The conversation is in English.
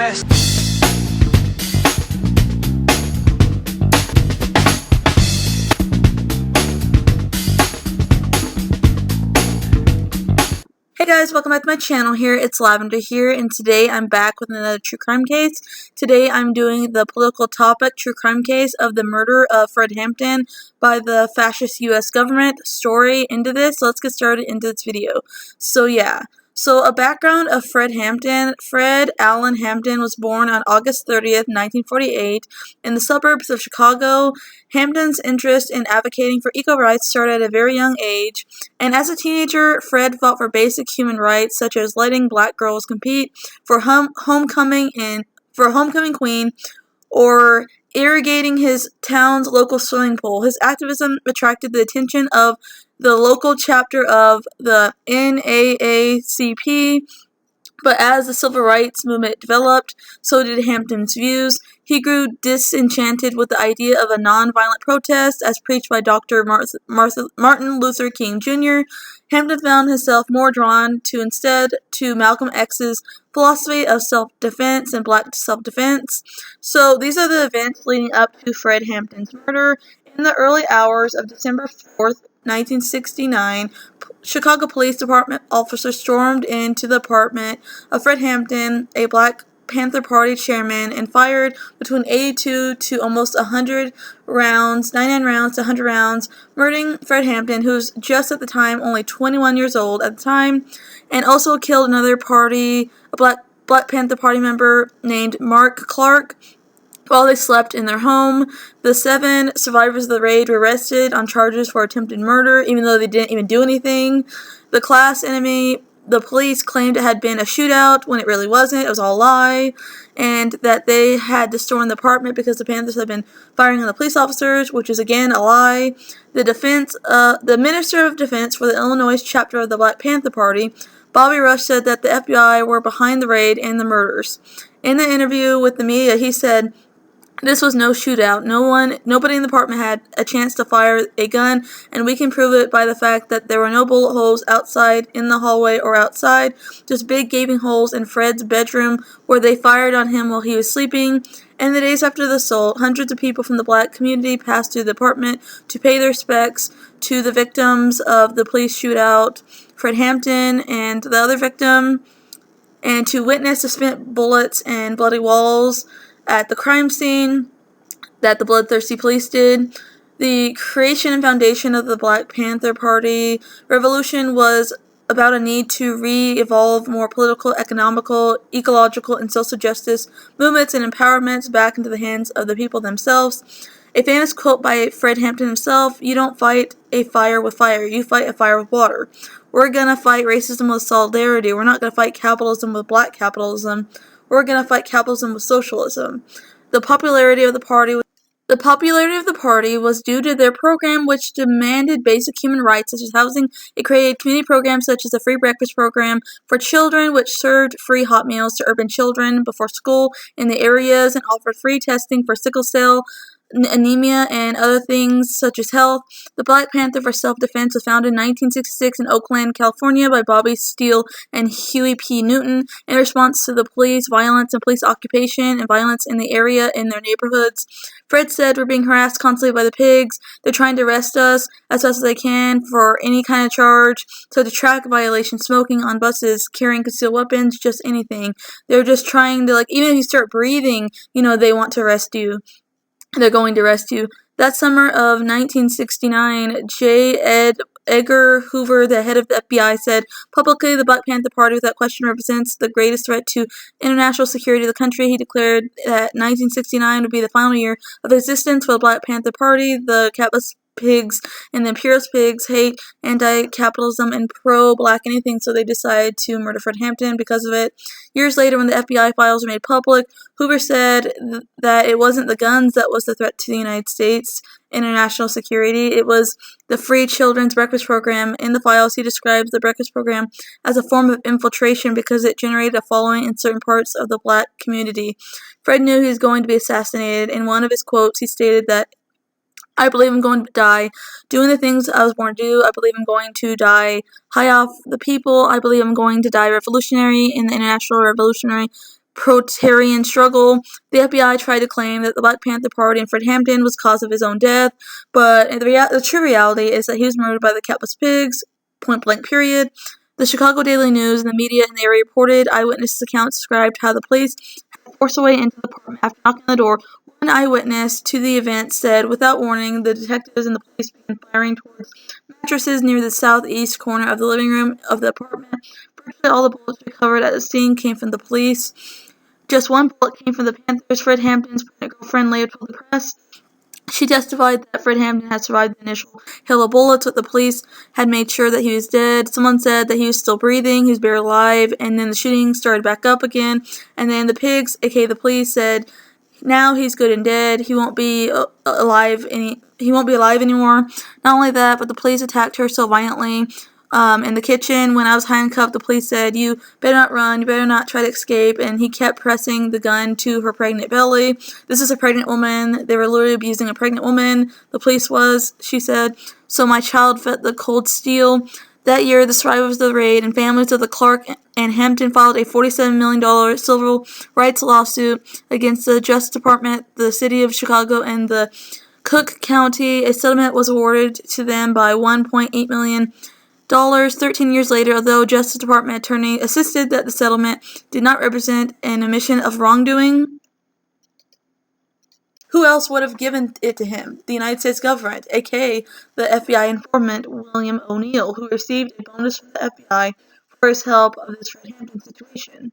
West. Hey guys, welcome back to my channel here. It's Lavender here, and today I'm back with another true crime case. Today I'm doing the political topic true crime case of the murder of Fred Hampton by the fascist U.S. government. Story into this, so let's get started into this video. So a background of Fred Hampton. Fred Allen Hampton was born on August 30th, 1948 in the suburbs of Chicago. Hampton's interest in advocating for equal rights started at a very young age, and as a teenager, Fred fought for basic human rights such as letting black girls compete for homecoming queen or irrigating his town's local swimming pool. His activism attracted the attention of the local chapter of the NAACP, but as the civil rights movement developed, so did Hampton's views. He grew disenchanted with the idea of a nonviolent protest as preached by Dr. Martin Luther King Jr. Hampton found himself more drawn to Malcolm X's philosophy of self-defense and black self-defense. So these are the events leading up to Fred Hampton's murder. In the early hours of December 4th, 1969, Chicago Police Department officers stormed into the apartment of Fred Hampton, a Black Panther Party chairman, and fired between 82 to almost 100 rounds, 99 rounds to 100 rounds, murdering Fred Hampton, who was just at the time only 21 years old at the time, and also killed another a Black Panther Party member named Mark Clark while they slept in their home. The 7 survivors of the raid were arrested on charges for attempted murder, even though they didn't even do anything. The class enemy, the police claimed it had been a shootout when it really wasn't. It was all a lie, and that they had to storm the apartment because the Panthers had been firing on the police officers, which is again a lie. The Minister of Defense for the Illinois chapter of the Black Panther Party, Bobby Rush, said that the FBI were behind the raid and the murders. In the interview with the media, he said, "This was no shootout. Nobody in the apartment had a chance to fire a gun, and we can prove it by the fact that there were no bullet holes outside in the hallway or outside, just big gaping holes in Fred's bedroom where they fired on him while he was sleeping." In the days after the assault, hundreds of people from the black community passed through the apartment to pay their respects to the victims of the police shootout, Fred Hampton and the other victim, and to witness the spent bullets and bloody walls at the crime scene that the bloodthirsty police did. The creation and foundation of the Black Panther Party revolution was about a need to re-evolve more political, economical, ecological, and social justice movements and empowerments back into the hands of the people themselves. A famous quote by Fred Hampton himself: "You don't fight a fire with fire, you fight a fire with water." We're gonna fight racism with solidarity. We're not gonna fight capitalism with black capitalism. We're going to fight capitalism with socialism. The popularity of the party was due to their program, which demanded basic human rights such as housing. It created community programs such as the free breakfast program for children, which served free hot meals to urban children before school in the areas, and offered free testing for sickle cell, anemia, and other things such as health. The Black Panther for Self-Defense was founded in 1966 in Oakland, California by Bobby Steele and Huey P. Newton in response to the police violence and police occupation and violence in the area in their neighborhoods. Fred said, "We're being harassed constantly by the pigs. They're trying to arrest us as fast as they can for any kind of charge. So to track violations, smoking on buses, carrying concealed weapons, just anything. They're just trying to, even if you start breathing, they want to arrest you. They're going to arrest you." That summer of 1969, J. Edgar Hoover, the head of the FBI, said publicly, "The Black Panther Party without question represents the greatest threat to international security of the country." He declared that 1969 would be the final year of existence for the Black Panther Party. The capitalist pigs and the imperialist pigs hate anti-capitalism and pro-black anything, so they decided to murder Fred Hampton because of it. Years later, when the FBI files were made public, Hoover said that it wasn't the guns that was the threat to the United States international security. It was the free children's breakfast program. In the files, he describes the breakfast program as a form of infiltration because it generated a following in certain parts of the black community. Fred knew he was going to be assassinated. In one of his quotes, he stated that, "I believe I'm going to die doing the things I was born to do. I believe I'm going to die high off the people. I believe I'm going to die revolutionary in the international revolutionary proletarian struggle. The FBI tried to claim that the Black Panther Party and Fred Hampton was the cause of his own death, but the true reality is that he was murdered by the capitalist pigs, point blank period. The Chicago Daily News and the media in the area reported eyewitness accounts described how the police had forced their way into the apartment after knocking on the door. One eyewitness to the event said, without warning, the detectives and the police began firing towards mattresses near the southeast corner of the living room of the apartment. Virtually all the bullets recovered at the scene came from the police. Just one bullet came from the Panthers. Fred Hampton's pregnant girlfriend later told the press. She testified that Fred Hampton had survived the initial hail of bullets, but the police had made sure that he was dead. Someone said that he was still breathing, he was buried alive, and then the shooting started back up again. And then the pigs, aka the police, said, now he's good and dead. He won't be alive anymore. Not only that, but the police attacked her so violently in the kitchen. When I was handcuffed, the police said, you better not run, you better not try to escape, and he kept pressing the gun to her pregnant belly. This is a pregnant woman. They were literally abusing a pregnant woman. The police was, she said, so my child felt the cold steel. That year, the survivors of the raid and families of the Clark and Hampton filed a $47 million civil rights lawsuit against the Justice Department, the City of Chicago, and the Cook County. A settlement was awarded to them by $1.8 million. 13 years later, although Justice Department attorney insisted that the settlement did not represent an admission of wrongdoing, who else would have given it to him? The United States government, aka the FBI informant William O'Neill, who received a bonus from the FBI for his help of this Fred Hampton situation.